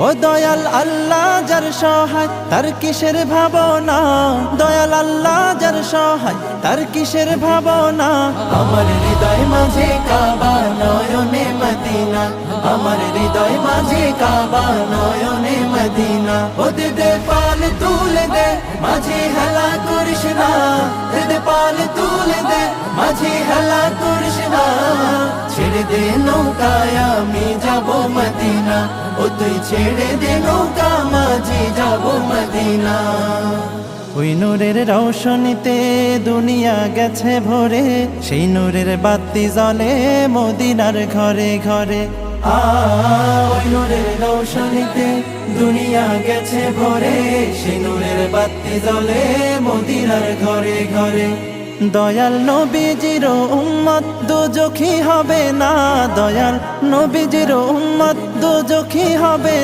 ও দয়াল আল্লাহ যার সহায় তার কিসের ভাবনা, দয়াল আল্লাহ যার সহায় তার কিসের ভাবনা। আমার হৃদয় মাঝে কাবা নয়নে মদিনা, আমার হৃদয় মাঝে কাবা নয়নে মদিনা। ও দে পাল তুলে দে মাঝে হেলা করিস না, দে পাল তুলে দে মাঝে হেলা করিস না। ছেড়ে দে নৌকায় আমি যাব মদিনা, ও তুই ছেড়ে দে নৌকা মাঝে যাব মদিনা। ওই নূরের রৌশনীতে দুনিয়া গেছে ভরে, সেই নূরের বাতি জ্বলে মদিনার ঘরে ঘরে। ওই নূরের রৌশনীতে দুনিয়া গেছে ভরে, সেই নূরের বাতি জ্বলে মদিনার ঘরে ঘরে। দয়াল নবীজির উম্মত দোজখী হবে না, দয়াল নবীজির উম্মত দোজখী হবে